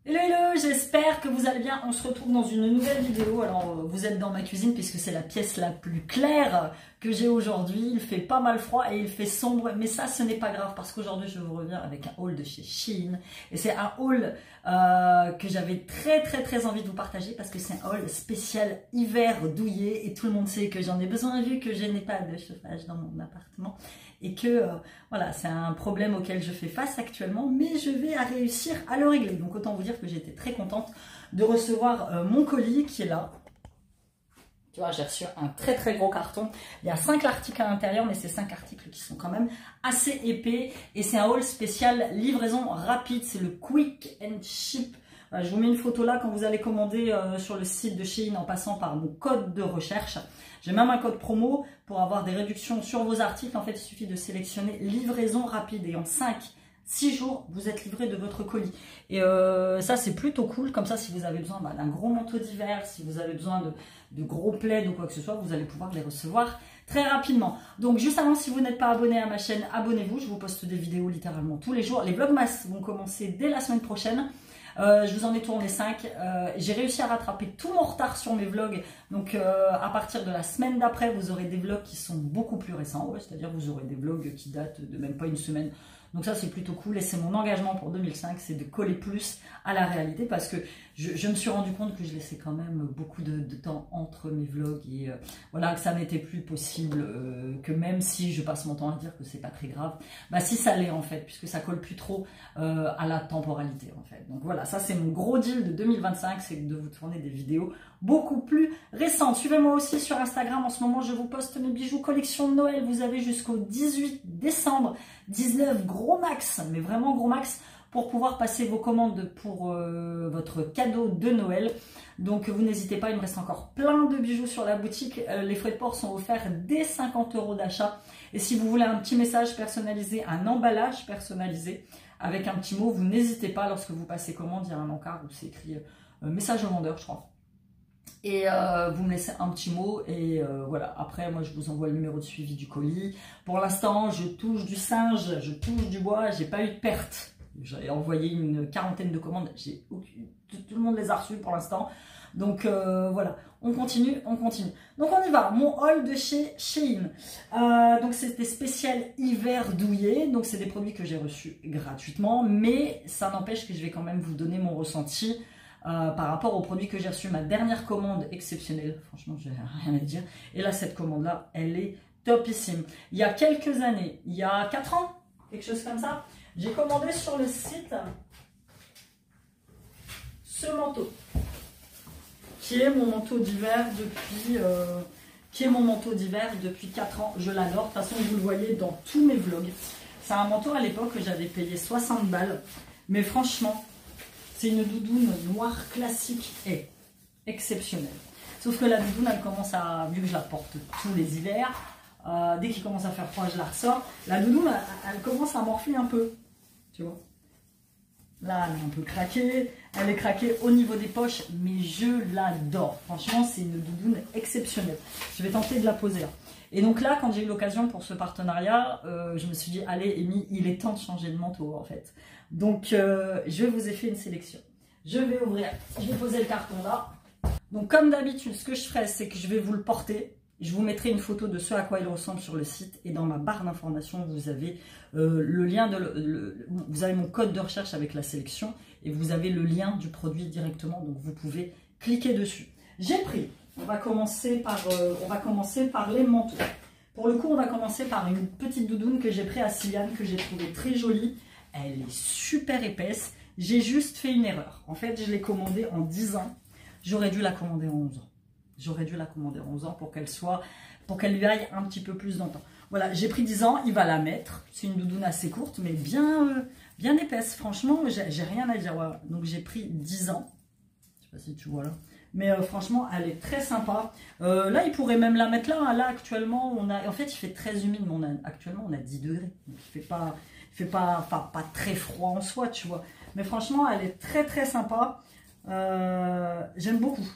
Hello hello, j'espère que vous allez bien. On se retrouve dans une nouvelle vidéo. Alors vous êtes dans ma cuisine puisque c'est la pièce la plus claire que j'ai aujourd'hui. Il fait pas mal froid et il fait sombre, mais ça ce n'est pas grave parce qu'aujourd'hui je vous reviens avec un haul de chez Shein. Et c'est un haul que j'avais très envie de vous partager parce que c'est un haul spécial hiver douillet et tout le monde sait que j'en ai besoin vu que je n'ai pas de chauffage dans mon appartement. Et que voilà, c'est un problème auquel je fais face actuellement, mais je vais réussir à le régler. Donc autant vous dire que j'étais très contente de recevoir mon colis qui est là. Tu vois, j'ai reçu un très gros carton. Il y a 5 articles à l'intérieur, mais c'est 5 articles qui sont quand même assez épais. Et c'est un haul spécial livraison rapide, c'est le Quick and Ship. Voilà, je vous mets une photo là quand vous allez commander sur le site de Shein en passant par mon code de recherche. J'ai même un code promo pour avoir des réductions sur vos articles. En fait, il suffit de sélectionner livraison rapide et en 5-6 jours, vous êtes livré de votre colis. Et ça, c'est plutôt cool. Comme ça, si vous avez besoin d'un gros manteau d'hiver, si vous avez besoin de gros plaids ou quoi que ce soit, vous allez pouvoir les recevoir très rapidement. Donc, juste avant, si vous n'êtes pas abonné à ma chaîne, abonnez-vous. Je vous poste des vidéos littéralement tous les jours. Les vlogmas vont commencer dès la semaine prochaine. Je vous en ai tourné 5. J'ai réussi à rattraper tout mon retard sur mes vlogs. Donc à partir de la semaine d'après, vous aurez des vlogs qui sont beaucoup plus récents. Ouais, c'est-à-dire vous aurez des vlogs qui datent de même pas une semaine. Donc ça c'est plutôt cool et c'est mon engagement pour 2005, c'est de coller plus à la réalité parce que je me suis rendu compte que je laissais quand même beaucoup de temps entre mes vlogs et voilà que ça n'était plus possible, que même si je passe mon temps à dire que c'est pas très grave, bah si ça l'est en fait puisque ça colle plus trop à la temporalité en fait. Donc voilà, ça c'est mon gros deal de 2025, c'est de vous tourner des vidéos beaucoup plus récentes. Suivez-moi aussi sur Instagram, en ce moment je vous poste mes bijoux collection de Noël, vous avez jusqu'au 18 décembre, 19 gros max, mais vraiment gros max, pour pouvoir passer vos commandes pour votre cadeau de Noël. Donc vous n'hésitez pas, il me reste encore plein de bijoux sur la boutique. Les frais de port sont offerts dès 50 € d'achat. Et si vous voulez un petit message personnalisé, un emballage personnalisé avec un petit mot, vous n'hésitez pas lorsque vous passez commande, il y a un encart où c'est écrit message au vendeur, je crois. Et vous me laissez un petit mot et voilà, après moi je vous envoie le numéro de suivi du colis. Pour l'instant je touche du singe, je touche du bois, j'ai pas eu de perte. J'ai envoyé une 40aine de commandes, tout le monde les a reçues pour l'instant. Donc voilà, on continue. Donc on y va, mon haul de chez Shein. Donc c'était spécial hiver douillet, donc c'est des produits que j'ai reçus gratuitement, mais ça n'empêche que je vais quand même vous donner mon ressenti par rapport aux produits que j'ai reçus. Ma dernière commande exceptionnelle, franchement j'ai rien à dire, et là cette commande là elle est topissime. Il y a quelques années, il y a 4 ans, quelque chose comme ça, j'ai commandé sur le site ce manteau qui est mon manteau d'hiver depuis 4 ans. Je l'adore, de toute façon vous le voyez dans tous mes vlogs. C'est un manteau à l'époque que j'avais payé 60 balles, mais franchement c'est une doudoune noire classique et exceptionnelle. Sauf que la doudoune, elle commence à, vu que je la porte tous les hivers, dès qu'il commence à faire froid, je la ressors. La doudoune, elle commence à morfler un peu, tu vois. Là, elle est un peu craquée. Elle est craquée au niveau des poches, mais je l'adore. Franchement, c'est une doudoune exceptionnelle. Je vais tenter de la poser là. Et donc là, quand j'ai eu l'occasion pour ce partenariat, je me suis dit, allez, Amy, il est temps de changer de manteau en fait. Donc, je vous ai fait une sélection. Je vais ouvrir, je vais poser le carton là. Donc, comme d'habitude, ce que je ferai, c'est que je vais vous le porter. Je vous mettrai une photo de ce à quoi il ressemble sur le site. Et dans ma barre d'informations, vous avez le lien vous avez mon code de recherche avec la sélection. Et vous avez le lien du produit directement. Donc, vous pouvez cliquer dessus. J'ai pris, on va commencer par les manteaux. Pour le coup, on va commencer par une petite doudoune que j'ai pris à Siliane, que j'ai trouvée très jolie. Elle est super épaisse. J'ai juste fait une erreur. En fait, je l'ai commandée en 10 ans. J'aurais dû la commander en 11 ans. J'aurais dû la commander en 11 ans pour qu'elle lui aille un petit peu plus dans le temps. Voilà, j'ai pris 10 ans, il va la mettre. C'est une doudoune assez courte, mais bien épaisse. Franchement, j'ai rien à dire. Voilà. Donc j'ai pris 10 ans. Je sais pas si tu vois là. Mais franchement, elle est très sympa. Là, il pourrait même la mettre là. Là, actuellement, en fait, il fait très humide, mais actuellement, on a 10 degrés. Donc, il fait pas très froid en soi, tu vois. Mais franchement, elle est très sympa. J'aime beaucoup.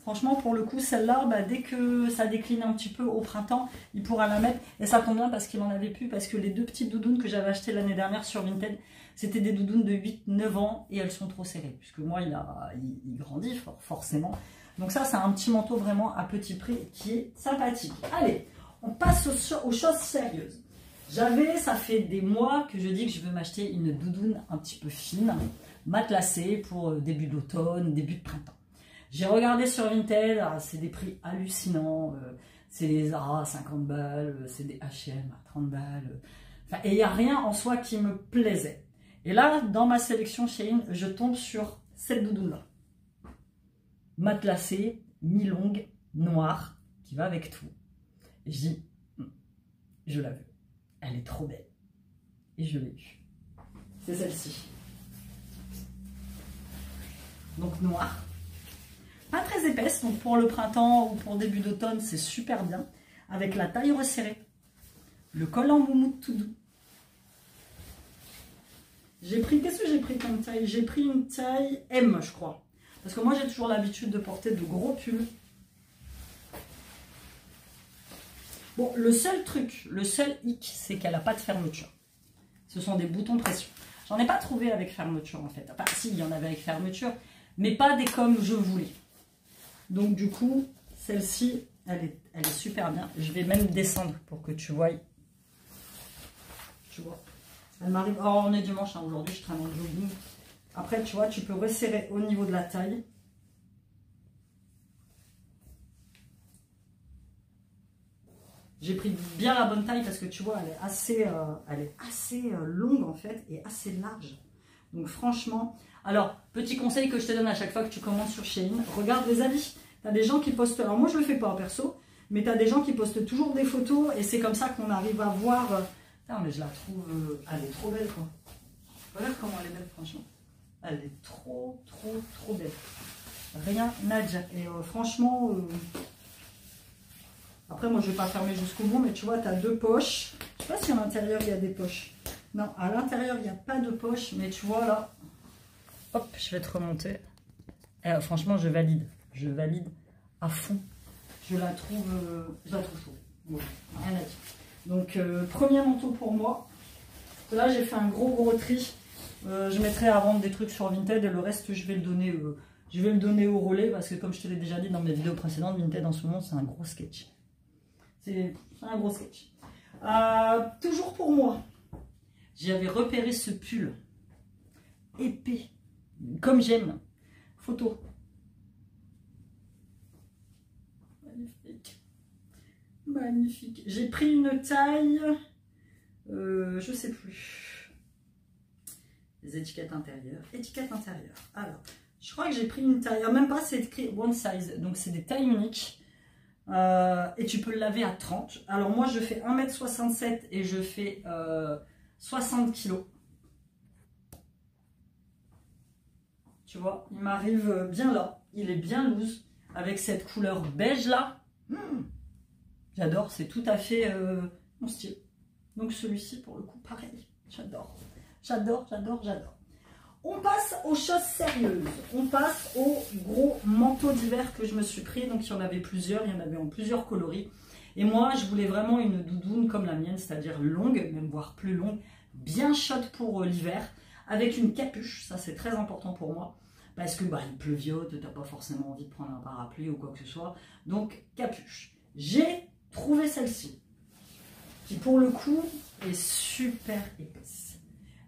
Franchement, pour le coup, celle-là, bah, dès que ça décline un petit peu au printemps, il pourra la mettre. Et ça tombe bien parce qu'il en avait plus, parce que les deux petites doudounes que j'avais achetées l'année dernière sur Vinted, c'était des doudounes de 8-9 ans et elles sont trop serrées. Puisque moi, il grandit forcément. Donc ça, c'est un petit manteau vraiment à petit prix qui est sympathique. Allez, on passe aux choses sérieuses. Ça fait des mois que je dis que je veux m'acheter une doudoune un petit peu fine, matelassée pour début d'automne, début de printemps. J'ai regardé sur Vinted, c'est des prix hallucinants, c'est des Zara à 50 balles, c'est des H&M à 30 balles, et il n'y a rien en soi qui me plaisait. Et là, dans ma sélection Shein, je tombe sur cette doudoune-là. Matelassée, mi-longue, noire, qui va avec tout. Et je dis, je la veux, elle est trop belle. Et je l'ai eue. C'est celle-ci. Donc noire. Pas très épaisse, donc pour le printemps ou pour début d'automne, c'est super bien. Avec la taille resserrée. Le col en moumoute tout doux. Qu'est-ce que j'ai pris comme taille? J'ai pris une taille M, je crois. Parce que moi, j'ai toujours l'habitude de porter de gros pulls. Bon, le seul hic, c'est qu'elle n'a pas de fermeture. Ce sont des boutons pression. J'en ai pas trouvé avec fermeture, en fait. Enfin, si, il y en avait avec fermeture, mais pas des comme je voulais. Donc du coup, celle-ci, elle est super bien. Je vais même descendre pour que tu vois. Tu vois. Elle m'arrive. Oh, on est dimanche, hein. Aujourd'hui, je traîne en jogging. Après, tu vois, tu peux resserrer au niveau de la taille. J'ai pris bien la bonne taille parce que tu vois, elle est assez longue en fait et assez large. Donc franchement, alors petit conseil que je te donne à chaque fois que tu commandes sur Shein, regarde les avis. Tu as des gens qui postent, alors moi je le fais pas perso, mais tu as des gens qui postent toujours des photos et c'est comme ça qu'on arrive à voir. Putain, mais je la trouve, elle est trop belle quoi. Regarde comment elle est belle franchement. Elle est trop belle. Rien à dire. Et franchement, après moi je vais pas fermer jusqu'au bout, mais tu vois, tu as deux poches. Je sais pas si à l'intérieur il y a des poches. Non, à l'intérieur il n'y a pas de poche, mais tu vois là. Hop, je vais te remonter. Franchement, je valide à fond. Je la trouve chaude. Ouais, rien à dire. Donc, premier manteau pour moi. Là, j'ai fait un gros tri. Je mettrai à vendre des trucs sur Vinted et le reste, je vais le donner au relais parce que, comme je te l'ai déjà dit dans mes vidéos précédentes, Vinted en ce moment, c'est un gros sketch. C'est un gros sketch. Toujours pour moi, j'avais repéré ce pull épais, comme j'aime. Photo. Magnifique. Magnifique. J'ai pris une taille, je sais plus. Les étiquettes intérieures. Étiquettes intérieures. Alors, je crois que j'ai pris une taille. Même pas, c'est écrit one size. Donc, c'est des tailles uniques. Et tu peux le laver à 30. Alors, moi, je fais 1,67 m et je fais 60 kg. Tu vois, il m'arrive bien là. Il est bien loose. Avec cette couleur beige là. J'adore. C'est tout à fait mon style. Donc celui-ci, pour le coup, pareil. J'adore. J'adore. On passe aux choses sérieuses. On passe au gros manteau d'hiver que je me suis pris. Donc il y en avait plusieurs. Il y en avait en plusieurs coloris. Et moi, je voulais vraiment une doudoune comme la mienne, c'est-à-dire longue, même voire plus longue, bien chaude pour l'hiver, avec une capuche. Ça, c'est très important pour moi. Parce que il pleuviote, tu n'as pas forcément envie de prendre un parapluie ou quoi que ce soit. Donc, capuche. J'ai trouvé celle-ci, qui pour le coup est super épaisse.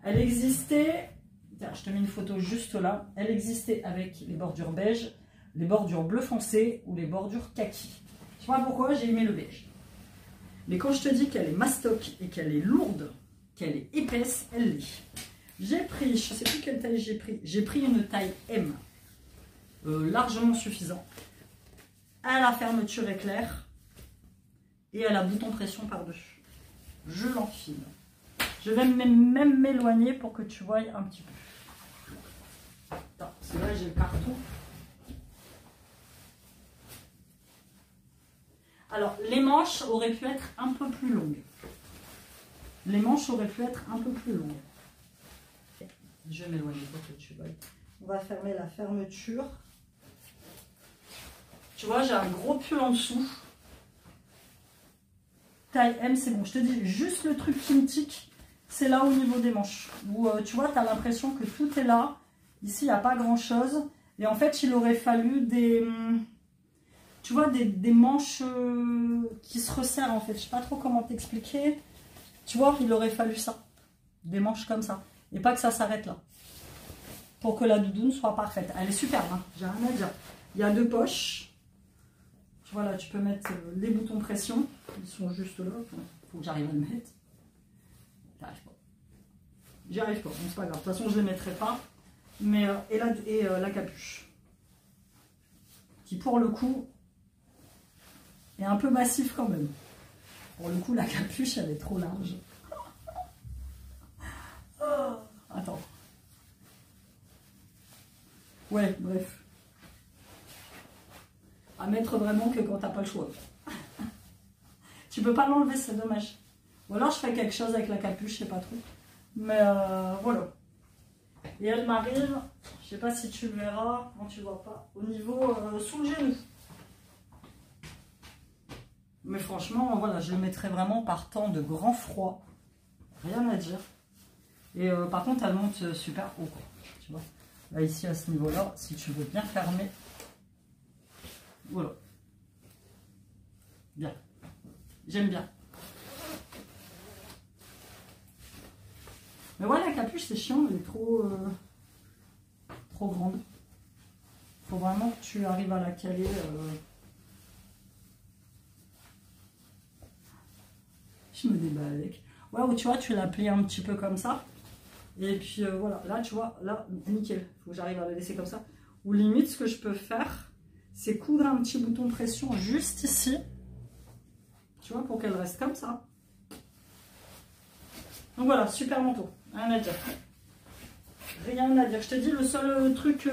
Elle existait, tiens, je te mets une photo juste là, elle existait avec les bordures beige, les bordures bleu foncé ou les bordures kaki. Je sais pas pourquoi j'ai aimé le beige. Mais quand je te dis qu'elle est mastoc et qu'elle est lourde, qu'elle est épaisse, elle l'est. J'ai pris, je ne sais plus quelle taille j'ai pris une taille M, largement suffisant. Elle a fermeture éclair et elle a bouton pression par-dessus. Je l'enfile. Je vais même m'éloigner pour que tu voies un petit peu. Attends, parce que là j'ai le carton. Alors, les manches auraient pu être un peu plus longues. Je vais m'éloigner pour que tu vois. On va fermer la fermeture. Tu vois, j'ai un gros pull en dessous. Taille M, c'est bon. Je te dis, juste le truc qui me tique, c'est là au niveau des manches. Où tu vois, tu as l'impression que tout est là. Ici, il n'y a pas grand-chose. Et en fait, il aurait fallu des... Tu vois, des manches qui se resserrent en fait. Je ne sais pas trop comment t'expliquer. Tu vois, il aurait fallu ça. Des manches comme ça. Et pas que ça s'arrête là. Pour que la doudoune soit parfaite. Elle est superbe, hein, j'ai rien à dire. Il y a 2 poches. Tu vois, là, tu peux mettre les boutons pression. Ils sont juste là. Il faut que j'arrive à le mettre. J'arrive pas. J'y arrive pas. Bon, c'est pas grave. De toute façon, je ne les mettrai pas. Mais, la capuche. Qui, pour le coup, est un peu massif quand même. Pour le coup, la capuche, elle est trop large. Oh, attends. Ouais, bref. À mettre vraiment que quand t'as pas le choix. Tu peux pas l'enlever, c'est dommage. Ou alors je fais quelque chose avec la capuche, je sais pas trop. Mais voilà. Et elle m'arrive, je sais pas si tu le verras, non tu vois pas, au niveau sous le genou. Mais franchement, voilà, je le mettrai vraiment par temps de grand froid. Rien à dire. Et par contre, elle monte super haut, quoi. Tu vois. Là, ici, à ce niveau-là, si tu veux bien fermer. Voilà. Bien. J'aime bien. Mais voilà, la capuche, c'est chiant, elle est trop grande. Faut vraiment que tu arrives à la caler. Je me débat avec. Ouais, ou tu vois, tu la plies un petit peu comme ça. Et puis voilà, là, tu vois, là, nickel. Faut que j'arrive à la laisser comme ça. Ou limite, ce que je peux faire, c'est coudre un petit bouton pression juste ici. Tu vois, pour qu'elle reste comme ça. Donc voilà, super manteau. Rien à dire. Rien à dire. Je te dis, le seul truc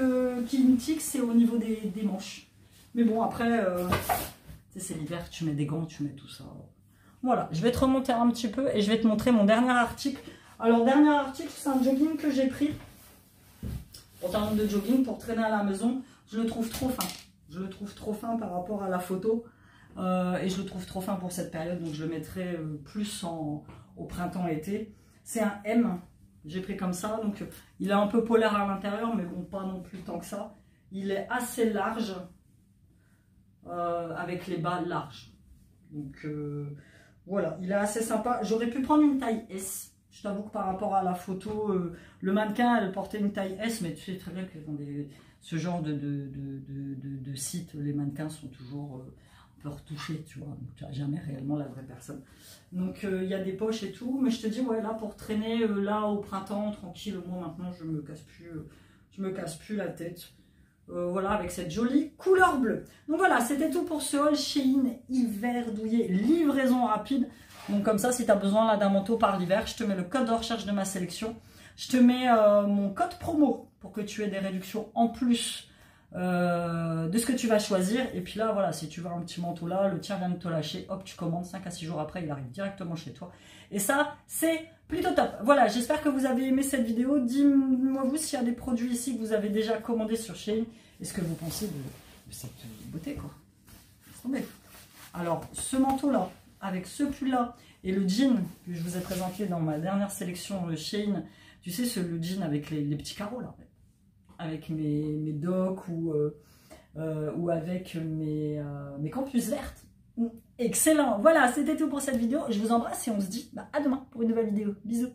qui me tique, c'est au niveau des manches. Mais bon, après, c'est l'hiver, tu mets des gants, tu mets tout ça. Voilà, je vais te remonter un petit peu et je vais te montrer mon dernier article. Alors, dernier article, c'est un jogging que j'ai pris. Pantalon de jogging pour traîner à la maison. Je le trouve trop fin. Je le trouve trop fin par rapport à la photo. Et je le trouve trop fin pour cette période. Donc, je le mettrai plus au printemps-été. C'est un M. J'ai pris comme ça. Donc, il est un peu polaire à l'intérieur, mais bon, pas non plus tant que ça. Il est assez large. Avec les bas larges. Donc, voilà. Il est assez sympa. J'aurais pu prendre une taille S. Je t'avoue que par rapport à la photo, le mannequin, elle portait une taille S, mais tu sais très bien que dans ce genre de site, les mannequins sont toujours un peu retouchés, tu vois. Donc, tu n'as jamais réellement la vraie personne. Donc, il y a des poches et tout. Mais je te dis, ouais, là, pour traîner, là, au printemps, tranquille, moi, maintenant, je me casse plus la tête. Voilà, avec cette jolie couleur bleue. Donc, voilà, c'était tout pour ce haul Shein hiver douillet, livraison rapide. Donc comme ça, si tu as besoin là d'un manteau par l'hiver, je te mets le code de recherche de ma sélection. Je te mets mon code promo pour que tu aies des réductions en plus de ce que tu vas choisir. Et puis là, voilà, si tu veux un petit manteau là, le tien vient de te lâcher, hop, tu commandes 5 à 6 jours après, il arrive directement chez toi. Et ça, c'est plutôt top. Voilà, j'espère que vous avez aimé cette vidéo. Dis-moi vous s'il y a des produits ici que vous avez déjà commandés sur Shein. Et ce que vous pensez de cette beauté, quoi. Alors, ce manteau là, avec ce pull là et le jean que je vous ai présenté dans ma dernière sélection Shein, tu sais, le jean avec les petits carreaux là, avec mes docks ou avec mes campus vertes. Excellent, voilà, c'était tout pour cette vidéo. Je vous embrasse et on se dit à demain pour une nouvelle vidéo. Bisous.